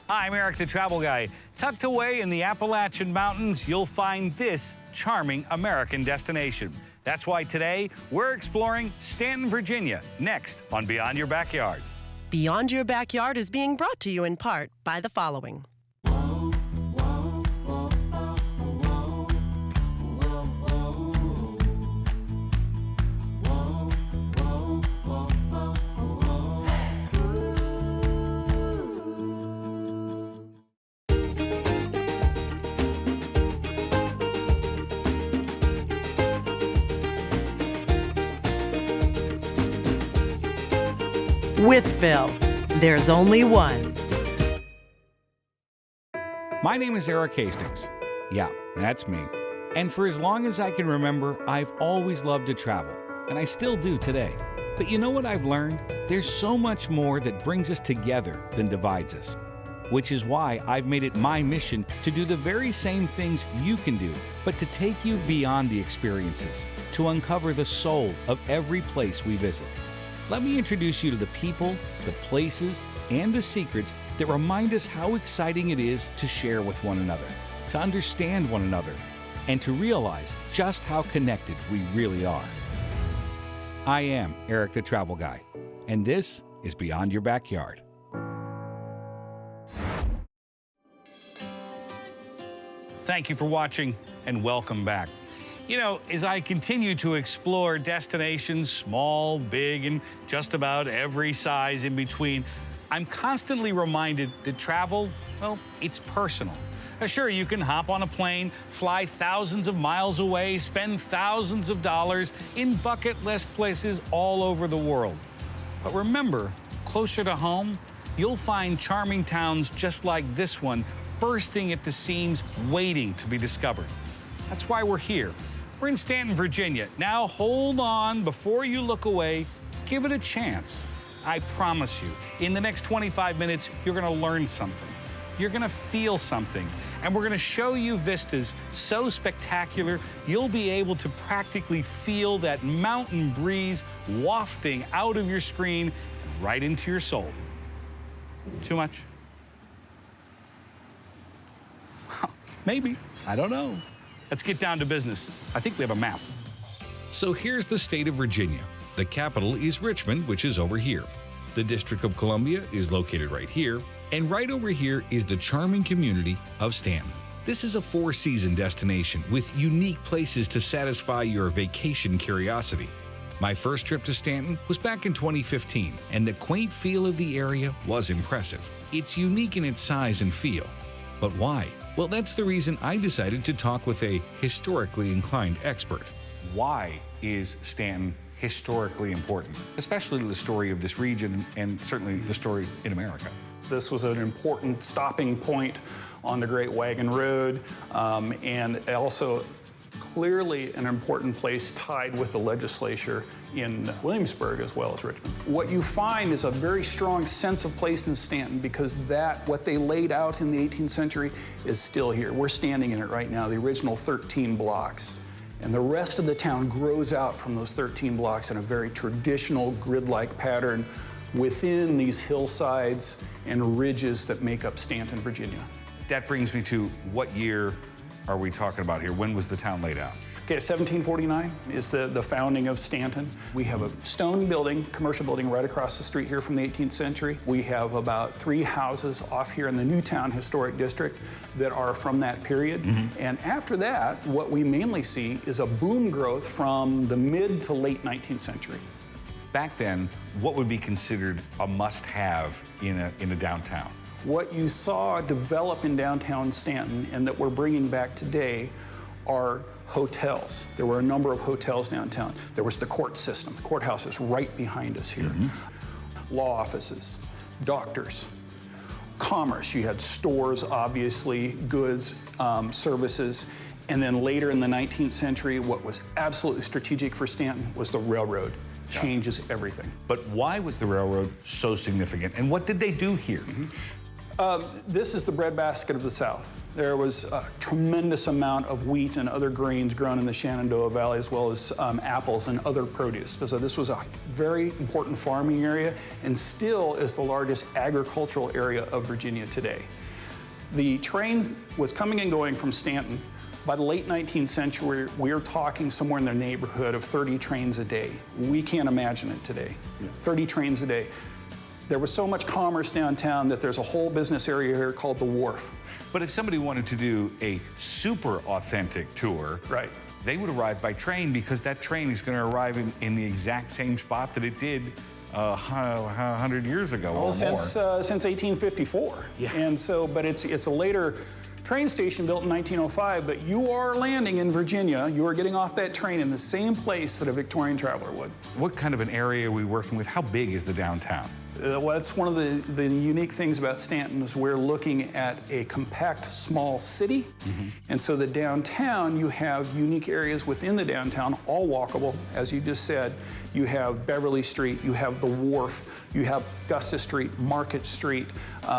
Hi, I'm Erik the Travel Guy. Tucked away in the Appalachian Mountains, you'll find this charming American destination. That's why today we're exploring Staunton, Virginia, next on Beyond Your Backyard. Beyond Your Backyard is being brought to you in part by the following. With Phil, there's only one. My name is Erik Hastings. Yeah, that's me. And for as long as I can remember, I've always loved to travel, and I still do today. But you know what I've learned? There's so much more that brings us together than divides us. Which is why I've made it my mission to do the very same things you can do, but to take you beyond the experiences, to uncover the soul of every place we visit. Let me introduce you to the people, the places, and the secrets that remind us how exciting it is to share with one another, to understand one another, and to realize just how connected we really are. I am Erik the Travel Guy, and this is Beyond Your Backyard. Thank you for watching, and welcome back. You know, as I continue to explore destinations, small, big, and just about every size in between, I'm constantly reminded that travel, well, it's personal. Sure, you can hop on a plane, fly thousands of miles away, spend thousands of dollars in bucket list places all over the world. But remember, closer to home, you'll find charming towns just like this one, bursting at the seams, waiting to be discovered. That's why we're here. We're in Staunton, Virginia. Now hold on, before you look away, give it a chance. I promise you, in the next 25 minutes, you're gonna learn something. You're gonna feel something, and we're gonna show you vistas so spectacular, you'll be able to practically feel that mountain breeze wafting out of your screen right into your soul. Too much? Well, maybe, I don't know. Let's get down to business. I think we have a map. So here's the state of Virginia. The capital is Richmond, which is over here. The District of Columbia is located right here. And right over here is the charming community of Staunton. This is a four-season destination with unique places to satisfy your vacation curiosity. My first trip to Staunton was back in 2015, and the quaint feel of the area was impressive. It's unique in its size and feel. But why? Well, that's the reason I decided to talk with a historically inclined expert. Why is Staunton historically important, especially to the story of this region and certainly the story in America? This was an important stopping point on the Great Wagon Road, and also clearly an important place tied with the legislature in Williamsburg as well as Richmond. What you find is a very strong sense of place in Staunton because what they laid out in the 18th century is still here. We're standing in it right now, the original 13 blocks. And the rest of the town grows out from those 13 blocks in a very traditional grid-like pattern within these hillsides and ridges that make up Staunton, Virginia. That brings me to what year are we talking about here? When was the town laid out? Okay, 1749 is the founding of Staunton. We have a stone building, commercial building right across the street here from the 18th century. We have about 3 houses off here in the Newtown Historic District that are from that period. And after that, what we mainly see is a boom growth from the mid to late 19th century. Back then, what would be considered a must-have in a downtown? What you saw develop in downtown Staunton and that we're bringing back today are hotels. There were a number of hotels downtown. There was the court system. The courthouse is right behind us here. Law offices, doctors, commerce. You had stores, obviously, goods, services. And then later in the 19th century, what was absolutely strategic for Staunton was the railroad. Changes everything. But why was the railroad so significant, and what did they do here? This is the breadbasket of the South. There was a tremendous amount of wheat and other grains grown in the Shenandoah Valley, as well as apples and other produce. So this was a very important farming area and still is the largest agricultural area of Virginia today. The train was coming and going from Staunton. By the late 19th century, we're talking somewhere in the neighborhood of 30 trains a day. We can't imagine it today. 30 trains a day. There was so much commerce downtown that there's a whole business area here called the Wharf. But if somebody wanted to do a super authentic tour, Right. they would arrive by train because that train is going to arrive in the exact same spot that it did 100 years ago or more. Since 1854. Yeah. And so, but it's a later train station built in 1905, but you are landing in Virginia. You are getting off that train in the same place that a Victorian traveler would. What kind of an area are we working with? How big is the downtown? Well, that's one of the unique things about Staunton is we're looking at a compact, small city. And so the downtown, you have unique areas within the downtown, all walkable, as you just said. You have Beverly Street, you have the Wharf, you have Augusta Street, Market Street,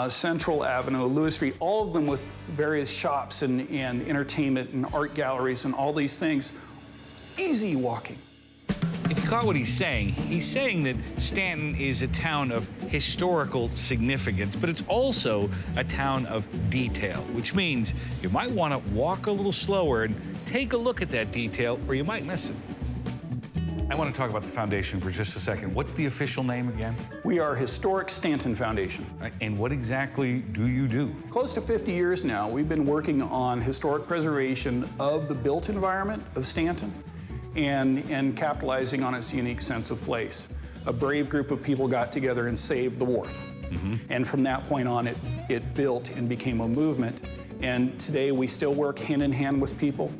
Central Avenue, Lewis Street, all of them with various shops and entertainment and art galleries and all these things. Easy walking. If you caught what he's saying that Staunton is a town of historical significance, but it's also a town of detail, which means you might want to walk a little slower and take a look at that detail, or you might miss it. I want to talk about the foundation for just a second. What's the official name again? We are Historic Staunton Foundation. And what exactly do you do? Close to 50 years now, we've been working on historic preservation of the built environment of Staunton and capitalizing on its unique sense of place. A brave group of people got together and saved the Wharf. And from that point on, it built and became a movement. And today we still work hand in hand with people,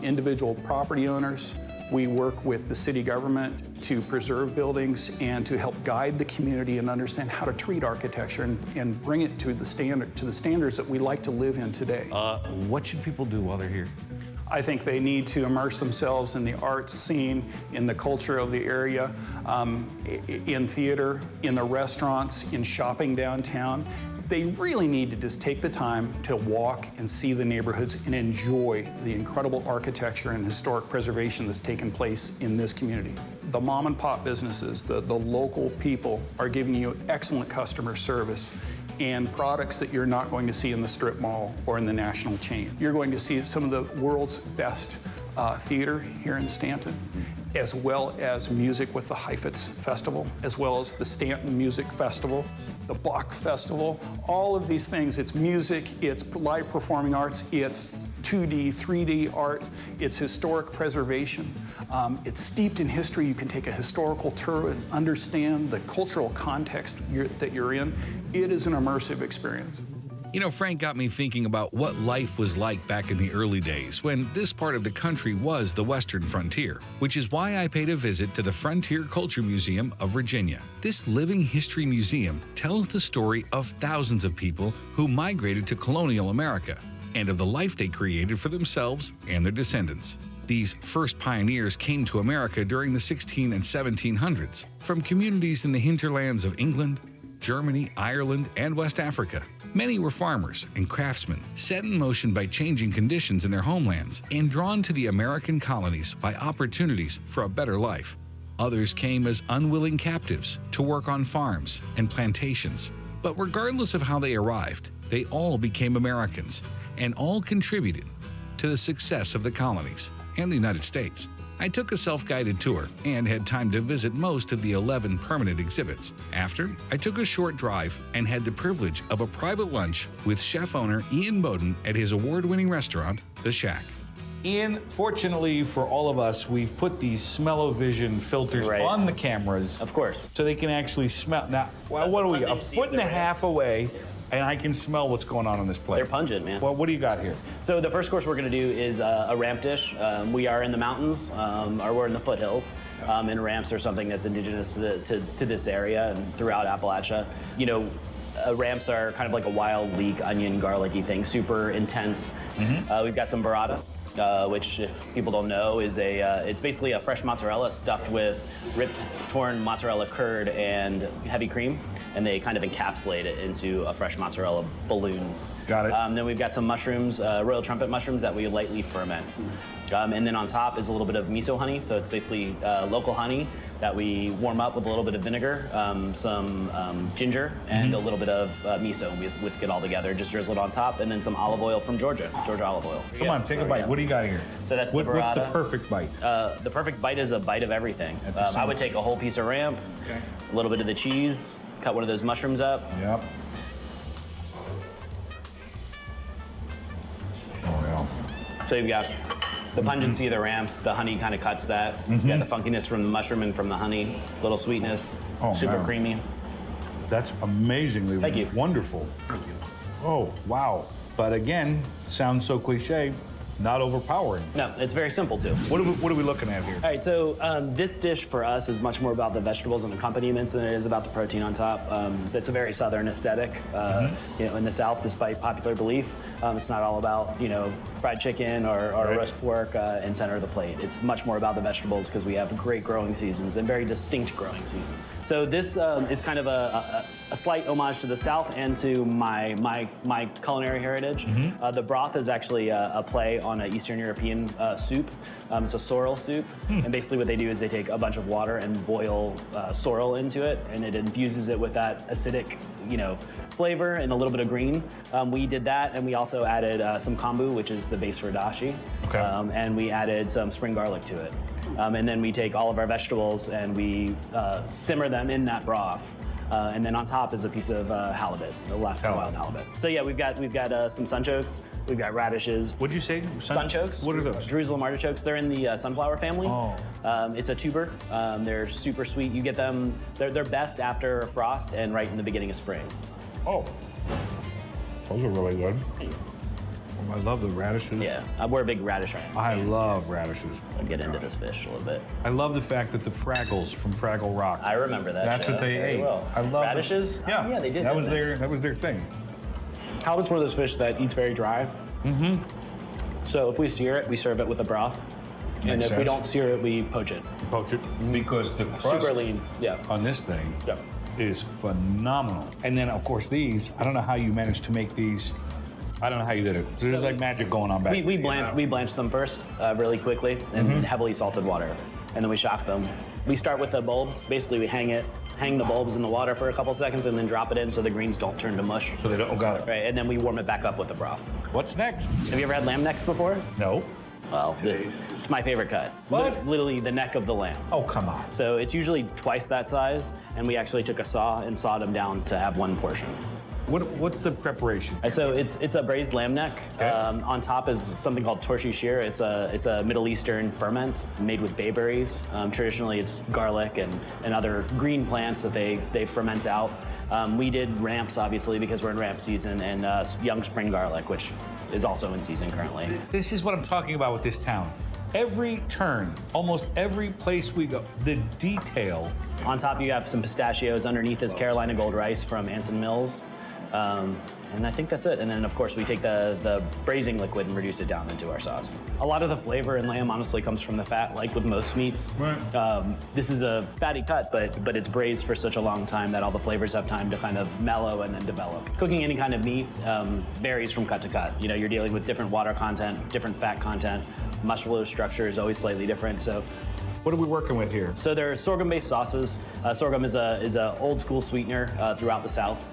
individual property owners. We work with the city government to preserve buildings and to help guide the community and understand how to treat architecture and bring it to the standards that we like to live in today. What should people do while they're here? I think they need to immerse themselves in the arts scene, in the culture of the area, in theater, in the restaurants, in shopping downtown. They really need to just take the time to walk and see the neighborhoods and enjoy the incredible architecture and historic preservation that's taken place in this community. The mom and pop businesses, the local people are giving you excellent customer service and products that you're not going to see in the strip mall or in the national chain. You're going to see some of the world's best theater here in Staunton, as well as music with the Heifetz Festival, as well as the Staunton Music Festival, the Bach Festival, all of these things. It's music, it's live performing arts, it's 2D, 3D art, it's historic preservation. It's steeped in history. You can take a historical tour and understand the cultural context that you're in. It is an immersive experience. You know, Frank got me thinking about what life was like back in the early days when this part of the country was the Western frontier, which is why I paid a visit to the Frontier Culture Museum of Virginia. This living history museum tells the story of thousands of people who migrated to colonial America and of the life they created for themselves and their descendants. These first pioneers came to America during the 1600s and 1700s from communities in the hinterlands of England, Germany, Ireland, and West Africa. Many were farmers and craftsmen, set in motion by changing conditions in their homelands and drawn to the American colonies by opportunities for a better life. Others came as unwilling captives to work on farms and plantations. But regardless of how they arrived, they all became Americans and all contributed to the success of the colonies and the United States. I took a self-guided tour and had time to visit most of the 11 permanent exhibits. After, I took a short drive and had the privilege of a private lunch with chef-owner Ian Bowden at his award-winning restaurant, The Shack. Ian, fortunately for all of us, we've put these smell-o-vision filters on the cameras. Of course. So they can actually smell. Now, what are we, a foot and a half away, and I can smell what's going on this plate. They're pungent, man. Well, what do you got here? So the first course we're going to do is a ramp dish. We are in the mountains, or we're in the foothills, and ramps are something that's indigenous to this area and throughout Appalachia. You know, ramps are kind of like a wild leek, onion, garlicky thing, super intense. We've got some burrata, which, if people don't know, is it's basically a fresh mozzarella stuffed with ripped, torn mozzarella curd and heavy cream. and they kind of encapsulate it into a fresh mozzarella balloon. Got it. Then we've got some mushrooms, royal trumpet mushrooms that we lightly ferment. And then on top is a little bit of miso honey, so it's basically local honey that we warm up with a little bit of vinegar, some ginger, and a little bit of miso, and we whisk it all together, just drizzle it on top, and then some olive oil from Georgia olive oil. Come on, take a bite. What do you got here? So that's What's the burrata. the perfect bite? The perfect bite is a bite of everything. I would take a whole piece of ramp, a little bit of the cheese, cut one of those mushrooms up. Yep. Oh, yeah. So you've got the pungency of the ramps, the honey kind of cuts that. You got the funkiness from the mushroom and from the honey, little sweetness, super creamy. That's amazingly Thank you. wonderful. Thank you. Oh, wow. But again, sounds so cliche, not overpowering. No, it's very simple too. What are we looking at here? All right, so this dish for us is much more about the vegetables and accompaniments than it is about the protein on top. It's a very Southern aesthetic. You know, in the South, despite popular belief, it's not all about, you know, fried chicken or roast pork in center of the plate. It's much more about the vegetables because we have great growing seasons and very distinct growing seasons. So this is kind of a slight homage to the South and to my culinary heritage. The broth is actually a play on an Eastern European soup. It's a sorrel soup, and basically what they do is they take a bunch of water and boil sorrel into it, and it infuses it with that acidic, you know, flavor and a little bit of green. We did that, and we also added some kombu, which is the base for dashi, and we added some spring garlic to it. And then we take all of our vegetables and we simmer them in that broth. And then on top is a piece of halibut, Alaska wild halibut. So yeah, we've got some sunchokes, we've got radishes. What'd you say? Sunchokes. What are those? Jerusalem artichokes. They're in the sunflower family. Oh. It's a tuber. They're super sweet. You get them. They're best after frost and right in the beginning of spring. Oh, those are really good. I love the radishes. Yeah, we're a big radish fan. I love radishes. So get into this fish a little bit. I love the fact that the Fraggles from Fraggle Rock. I remember that. That's show what they very ate. Well. I love radishes. Yeah, yeah, they did. That was didn't their thing. Halibut's one of those fish that eats very dry. So if we sear it, we serve it with the broth. And if we don't sear it, we poach it. Poach it because the crust Super lean. Yeah. on this thing Yeah. is phenomenal. And then of course these, I don't know how you managed to make these. I don't know how you did it. There's like magic going on back there. We blanch them first really quickly in heavily salted water, and then we shock them. We start with the bulbs. Basically, we hang the bulbs in the water for a couple seconds, and then drop it in so the greens don't turn to mush. So they don't. Oh, got it. Right, and then we warm it back up with the broth. What's next? Have you ever had lamb necks before? No. Well, this is my favorite cut. What? Literally the neck of the lamb. Oh, come on. So it's usually twice that size, and we actually took a saw and sawed them down to have one portion. What's the preparation? So it's a braised lamb neck. Okay. On top is something called torshi shir. It's a Middle Eastern ferment made with bayberries. Traditionally, it's garlic and other green plants that they ferment out. We did ramps, obviously, because we're in ramp season, and young spring garlic, which is also in season currently. This is what I'm talking about with this town. Every turn, almost every place we go, the detail. On top, you have some pistachios. Underneath is Carolina Gold rice from Anson Mills. And I think that's it. And then, of course, we take the braising liquid and reduce it down into our sauce. A lot of the flavor in lamb, honestly, comes from the fat, like with most meats. Right. This is a fatty cut, but it's braised for such a long time that all the flavors have time to kind of mellow and then develop. Cooking any kind of meat varies from cut to cut. You know, you're dealing with different water content, different fat content. Muscular structure is always slightly different. So. What are we working with here? So they're sorghum-based sauces. Sorghum is a old school sweetener throughout the South.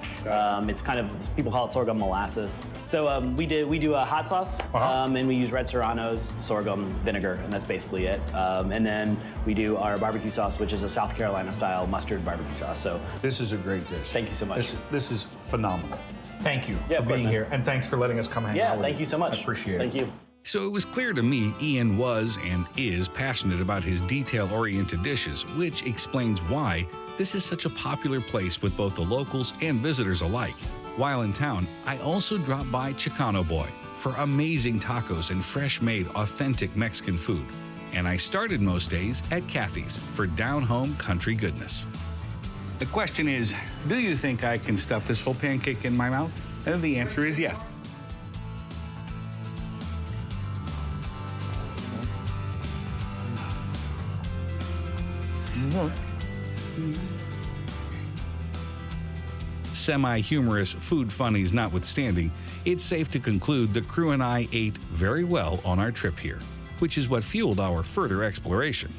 It's kind of, people call it sorghum molasses. So we do a hot sauce, and we use red serranos, sorghum, vinegar, and that's basically it. And then we do our barbecue sauce, which is a South Carolina style mustard barbecue sauce. So This is a great dish. Thank you so much. This is phenomenal. Thank you Yeah, for of course, being man. here, and thanks for letting us come hang out with you. thank you so much. I appreciate it. Thank you. So it was clear to me Ian was and is passionate about his detail-oriented dishes, which explains why this is such a popular place with both the locals and visitors alike. While in town, I also dropped by Chicano Boy for amazing tacos and fresh-made, authentic Mexican food. And I started most days at Kathy's for down-home country goodness. The question is, do you think I can stuff this whole pancake in my mouth? And the answer is yes. semi-humorous food funnies notwithstanding, it's safe to conclude the crew and I ate very well on our trip here, which is what fueled our further exploration.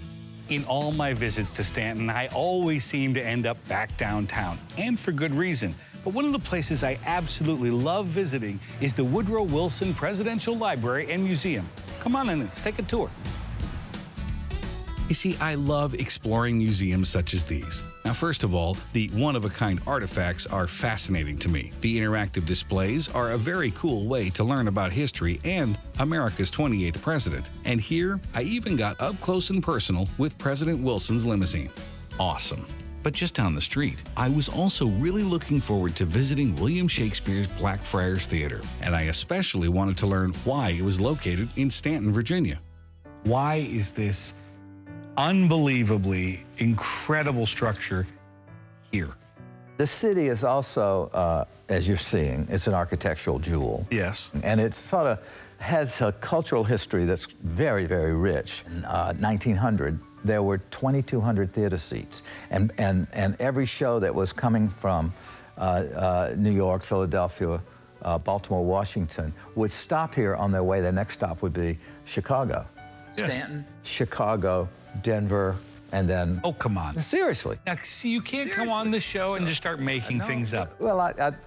In all my visits to Staunton, I always seem to end up back downtown, and for good reason. But one of the places I absolutely love visiting is the Woodrow Wilson Presidential Library and Museum. Come on in, let's take a tour. You see, I love exploring museums such as these. Now, first of all, the one-of-a-kind artifacts are fascinating to me. The interactive displays are a very cool way to learn about history and America's 28th president. And here, I even got up close and personal with President Wilson's limousine. Awesome. But just down the street, I was also really looking forward to visiting William Shakespeare's Blackfriars Theater, and I especially wanted to learn why it was located in Staunton, Virginia. Why is this unbelievably incredible structure here? The city is also, as you're seeing, it's an architectural jewel. Yes. And it sort of has a cultural history that's very, very rich. In 1900, there were 2,200 theater seats. And every show that was coming from New York, Philadelphia, Baltimore, Washington, would stop here on their way. Their next stop would be Chicago. Yeah. Stanton, Chicago, Denver, and then... Oh, come on. Seriously. Now, see, you can't come on this show and just start making things up. Well,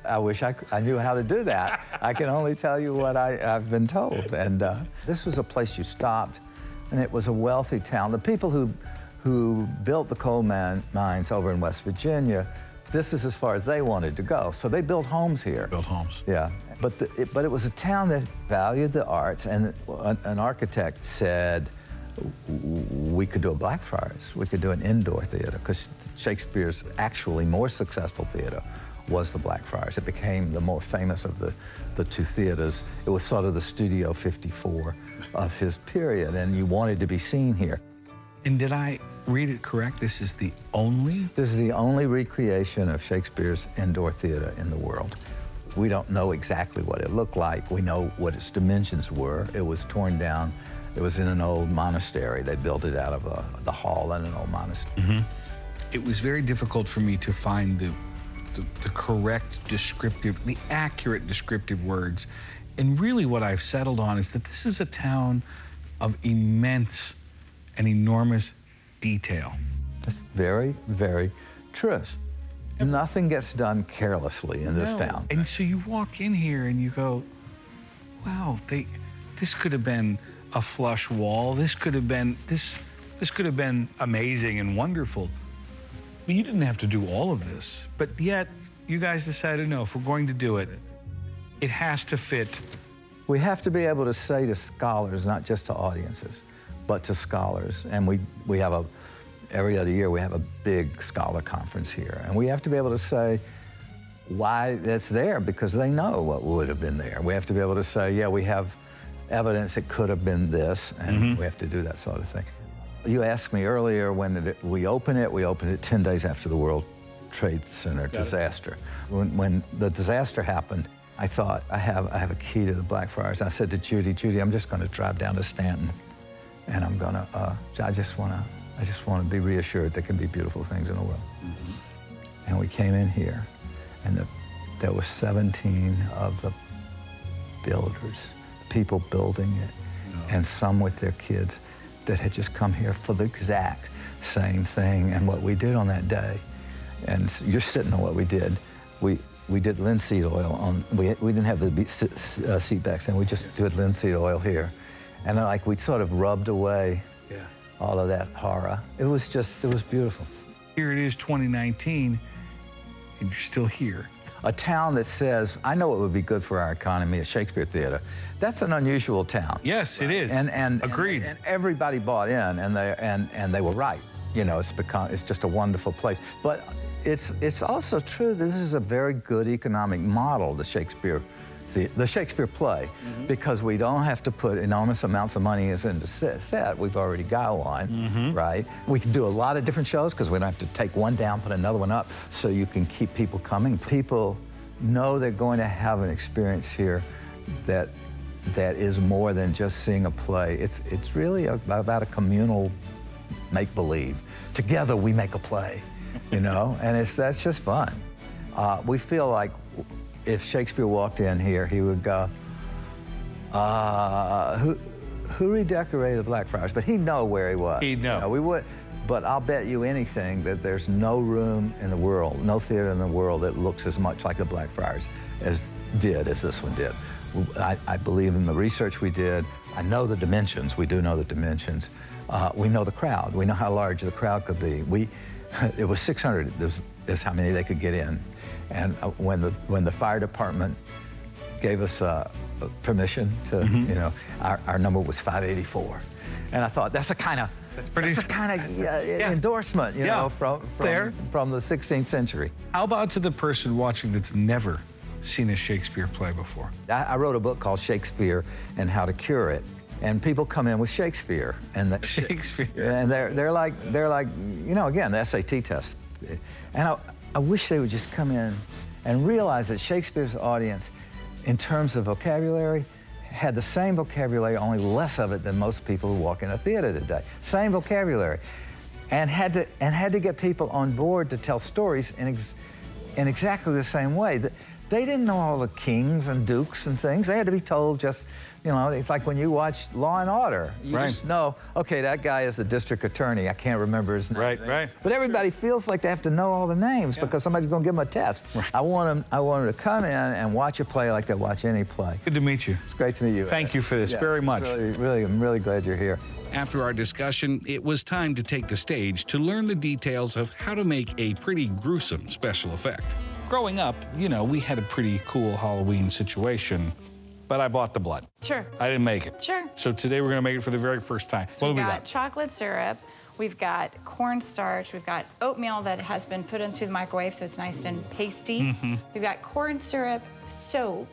I wish I knew how to do that. I can only tell you what I've been told. And this was a place you stopped, and it was a wealthy town. The people who built the coal mines over in West Virginia, this is as far as they wanted to go. So they built homes here. Built homes. Yeah. But it was a town that valued the arts, and an architect said, we could do a Blackfriars. We could do an indoor theater, because Shakespeare's actually more successful theater was the Blackfriars. It became the more famous of the two theaters. It was sort of the Studio 54 of his period, and you wanted to be seen here. And did I read it correct? This is the only? This is the only recreation of Shakespeare's indoor theater in the world. We don't know exactly what it looked like. We know what its dimensions were. It was torn down. It was in an old monastery. They built it out of the hall in an old monastery. Mm-hmm. It was very difficult for me to find the correct descriptive, the accurate descriptive words. And really what I've settled on is that this is a town of immense and enormous detail. That's very, very true. Nothing gets done carelessly in this town. And so you walk in here and you go, wow, this could have been a flush wall. This could have been amazing and wonderful. I mean, you didn't have to do all of this, but yet you guys decided, no, if we're going to do it, it has to fit. We have to be able to say to scholars, not just to audiences, but to scholars. And we have every other year we have a big scholar conference here. And we have to be able to say why it's there, because they know what would have been there. We have to be able to say, yeah, we have evidence it could have been this, and we have to do that sort of thing. You asked me earlier, when did we open it? We opened it 10 days after the World Trade Center disaster. When the disaster happened, I thought, I have a key to the Blackfriars. I said to Judy, I'm just going to drive down to Staunton, and I'm going to, I just want to be reassured there can be beautiful things in the world. And we came in here, and there were 17 of the builders, people building it, and some with their kids that had just come here for the exact same thing. And what we did on that day, and you're sitting on what we did, we did linseed oil on, we didn't have the seat backs in, we just did linseed oil here. And like we sort of rubbed away all of that horror. It was beautiful. Here it is, 2019, and you're still here. A town that says, I know it would be good for our economy, a Shakespeare theater. That's an unusual town. Yes, it is. And agreed. And everybody bought in, and they were right. You know, it's just a wonderful place. But it's also true that this is a very good economic model, the Shakespeare play, because we don't have to put enormous amounts of money into set. We've already got one, right? We can do a lot of different shows because we don't have to take one down, put another one up, so you can keep people coming. People know they're going to have an experience here that is more than just seeing a play. It's really about a communal make-believe. Together we make a play, you know, and that's just fun. We feel like if Shakespeare walked in here, he would go, who redecorated the Blackfriars? But he'd know where he was. He'd know. You know, we would, but I'll bet you anything that there's no room in the world, no theater in the world that looks as much like the Blackfriars as this one did. I believe in the research we did. I know the dimensions. We do know the dimensions. We know the crowd. We know how large the crowd could be. It was 600 is how many they could get in. And when the fire department gave us permission to, you know, our number was 584. And I thought, that's a kind of endorsement, you know, from the 16th century. How about to the person watching that's never seen a Shakespeare play before? I wrote a book called Shakespeare and How to Cure It. And people come in with Shakespeare, and they're like, you know, again, the SAT test. And I wish they would just come in and realize that Shakespeare's audience, in terms of vocabulary, had the same vocabulary, only less of it than most people who walk in a theater today. Same vocabulary, and had to get people on board to tell stories in exactly the same way. They didn't know all the kings and dukes and things. They had to be told just, you know, it's like when you watch Law and Order. You just know, okay, that guy is the district attorney. I can't remember his name. Right. But everybody feels like they have to know all the names because somebody's going to give them a test. Right. I want them to come in and watch a play like they watch any play. Good to meet you. It's great to meet you. Thank you for this very much. I'm really glad you're here. After our discussion, it was time to take the stage to learn the details of how to make a pretty gruesome special effect. Growing up, you know, we had a pretty cool Halloween situation, but I bought the blood. Sure. I didn't make it. Sure. So today we're gonna make it for the very first time. So what do we got got? Chocolate syrup, we've got cornstarch, we've got oatmeal that has been put into the microwave so it's nice and pasty. We've got corn syrup, soap,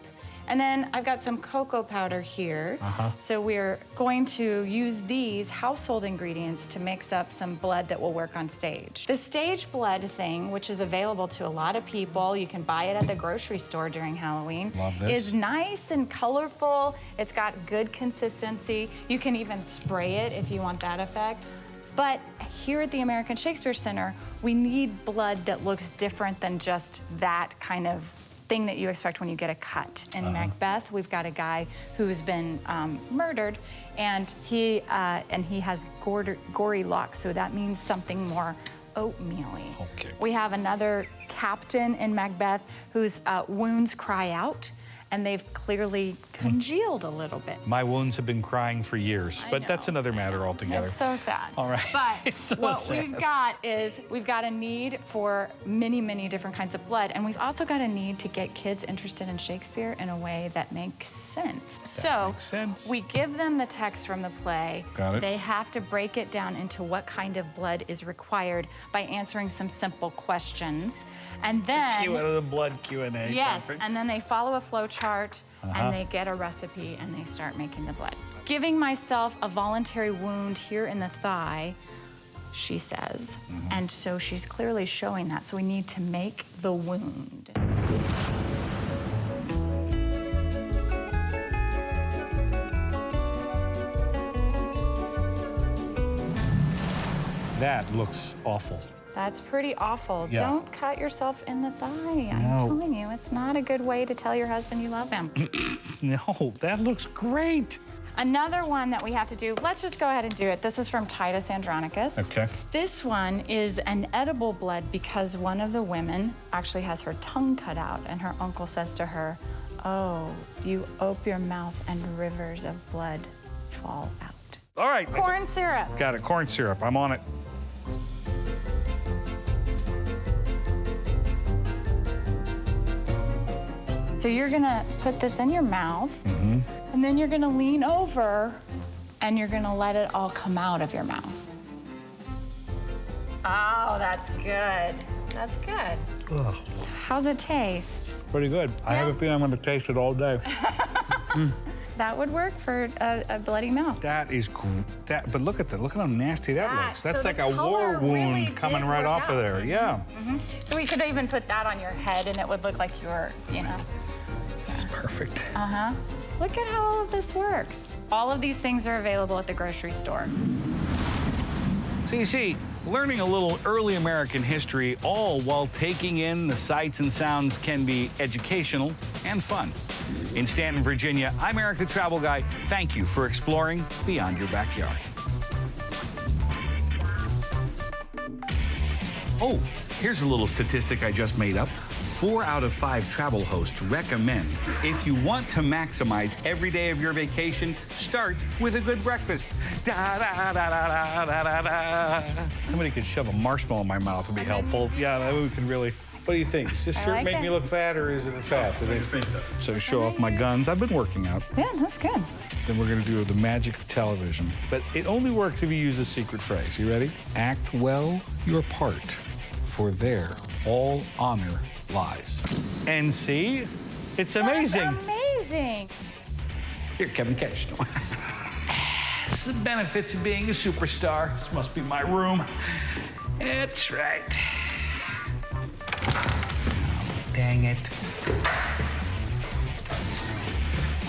and then I've got some cocoa powder here. So we're going to use these household ingredients to mix up some blood that will work on stage. The stage blood thing, which is available to a lot of people, you can buy it at the grocery store during Halloween, is nice and colorful. It's got good consistency. You can even spray it if you want that effect. But here at the American Shakespeare Center, we need blood that looks different than just that kind of thing that you expect when you get a cut. In Macbeth, we've got a guy who's been murdered, and he has gory locks, so that means something more oatmeal-y. Okay. We have another captain in Macbeth whose wounds cry out, and they've clearly congealed a little bit. My wounds have been crying for years, but that's another matter altogether. It's so sad. All right. But It's so what sad. we've got is we've got a need for many, many different kinds of blood, and we've also got a need to get kids interested in Shakespeare in a way that makes sense. makes sense. We give them the text from the play. Got it. They have to break it down into what kind of blood is required by answering some simple questions. And then The blood Q&A. yes, Perfect. and then they follow a flow chart and they get a recipe and they start making the blood. Giving myself a voluntary wound here in the thigh, she says, and so she's clearly showing that, so we need to make the wound. That looks awful. That's pretty awful. Yeah. Don't cut yourself in the thigh. I'm telling you, it's not a good way to tell your husband you love him. No, that looks great. Another one that we have to do, let's just go ahead and do it. This is from Titus Andronicus. Okay. This one is an edible blood because one of the women actually has her tongue cut out, and her uncle says to her, "Oh, you ope your mouth and rivers of blood fall out." All right. Corn syrup. Got it, corn syrup, I'm on it. So you're gonna put this in your mouth, and then you're gonna lean over, and you're gonna let it all come out of your mouth. Oh, that's good. That's good. Ugh. How's it taste? Pretty good. I have a feeling I'm gonna taste it all day. That would work for a bloody mouth. That is that, but look at that. Look at how nasty that looks. That's so like the a war color wound really coming did right work off of out. there. Yeah. So we could even put that on your head, and it would look like you were, you know. This is perfect. Look at how all of this works. All of these things are available at the grocery store. So you see, learning a little early American history, all while taking in the sights and sounds, can be educational and fun. In Staunton, Virginia, I'm Erik the Travel Guy. Thank you for exploring beyond your backyard. Oh, here's a little statistic I just made up. 4 out of 5 travel hosts recommend if you want to maximize every day of your vacation, start with a good breakfast. Da, da, da, da, da, da, da. Somebody could shove a marshmallow in my mouth would be helpful. Yeah, that we can really. What do you think? Does this shirt make me look fat, or is it fat? So show off my guns. I've been working out. Yeah, that's good. Then we're going to do the magic of television. But it only works if you use the secret phrase. You ready? Act well your part, for there all honor lies. And see, it's amazing. That's amazing. Here, Kevin, catch. It's the benefits of being a superstar. This must be my room. That's right. Dang it.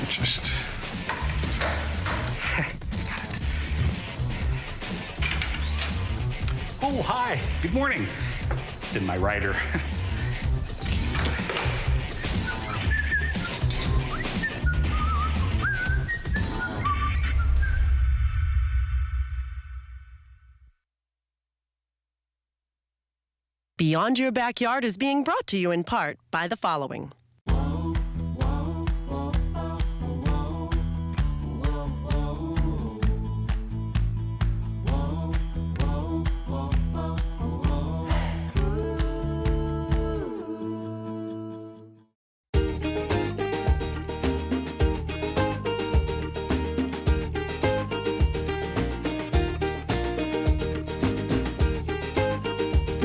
Just. Oh, hi. Good morning. It's in my rider. Beyond Your Backyard is being brought to you in part by the following.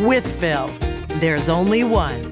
With Bill, there's only one.